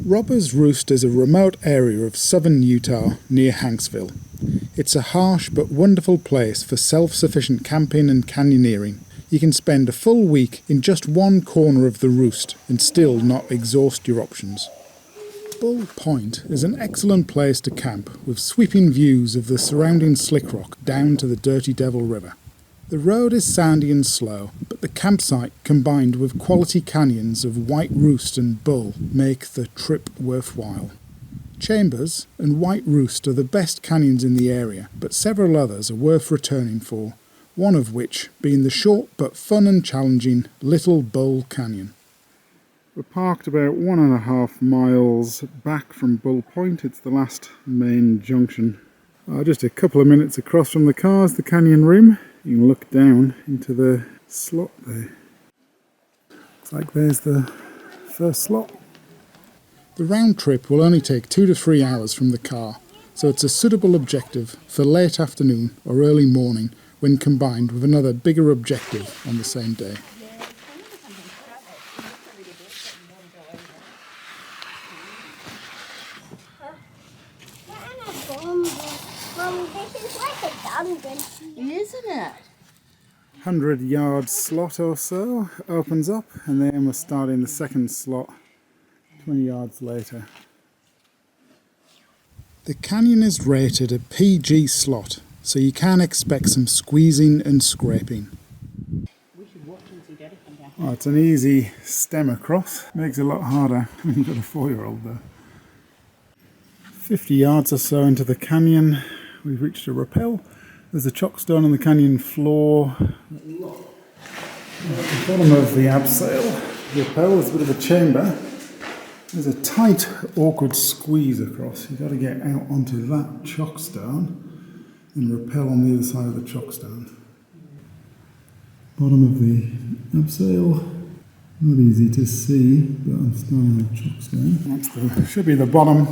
Robbers Roost is a remote area of southern Utah near Hanksville. It's a harsh but wonderful place for self-sufficient camping and canyoneering. You can spend a full week in just one corner of the roost and still not exhaust your options. Bull Point is an excellent place to camp with sweeping views of the surrounding slick rock down to the Dirty Devil River. The road is sandy and slow, but the campsite combined with quality canyons of White Roost and Bull make the trip worthwhile. Chambers and White Roost are the best canyons in the area, but several others are worth returning for, one of which being the short but fun and challenging Little Bull Canyon. We're parked about 1.5 miles back from Bull Point. It's the last main junction. Just a couple of minutes across from the car is the canyon rim. You can look down into the slot there. Looks like there's the first slot. The round trip will only take 2 to 3 hours from the car, so it's a suitable objective for late afternoon or early morning when combined with another bigger objective on the same day. Isn't it? 100-yard slot or so opens up, and then we're starting the second slot 20 yards later. The canyon is rated a PG slot, so you can expect some squeezing and scraping. Oh, it's an easy stem across, makes it a lot harder when you've got a 4-year-old though. 50 yards or so into the canyon, we've reached a rappel. There's a chockstone on the canyon floor. At the bottom of the abseil rappel is a bit of a chamber. There's a tight, awkward squeeze across. You've got to get out onto that chockstone and rappel on the other side of the chockstone. Bottom of the abseil, not easy to see, but I'm starting on the chockstone. That should be the bottom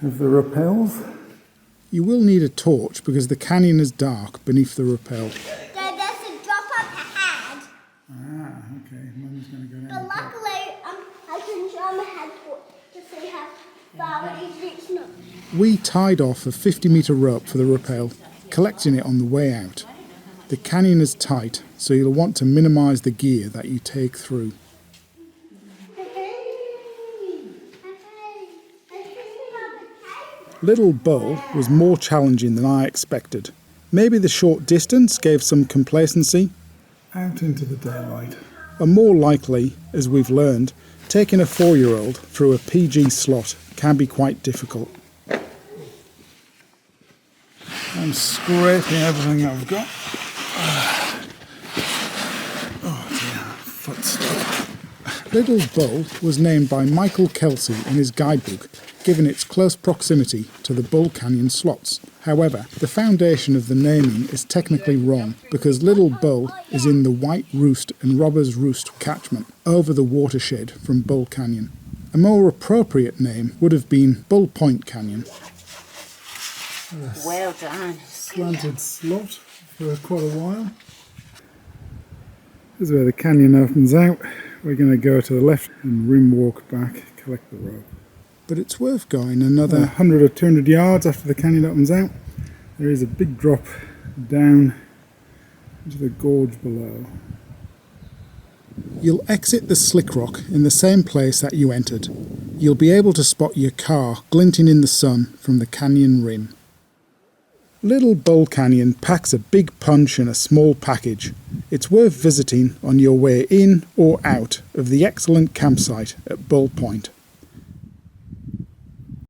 of the rappels. You will need a torch because the canyon is dark beneath the rappel. Dad, there's a drop up ahead. Ah, okay. Mum's going to go down. But luckily, I can show my head to see how far it is reaching up. We tied off a 50-metre rope for the rappel, collecting it on the way out. The canyon is tight, so you'll want to minimise the gear that you take through. Little Bull was more challenging than I expected. Maybe the short distance gave some complacency. Out into the daylight. And more likely, as we've learned, taking a 4-year-old through a PG slot can be quite difficult. I'm scraping everything I've got. Oh dear, foot stuck. Little Bull was named by Michael Kelsey in his guidebook, given its close proximity to the Bull Canyon slots. However, the foundation of the naming is technically wrong because Little Bull is in the White Roost and Robbers Roost catchment over the watershed from Bull Canyon. A more appropriate name would have been Bull Point Canyon. Well done. Slanted slot for quite a while. This is where the canyon opens out. We're going to go to the left and rim walk back, collect the rope. But it's worth going another 100 or 200 yards after the canyon opens out. There is a big drop down into the gorge below. You'll exit the slick rock in the same place that you entered. You'll be able to spot your car glinting in the sun from the canyon rim. Little Bull Canyon packs a big punch in a small package. It's worth visiting on your way in or out of the excellent campsite at Bull Point.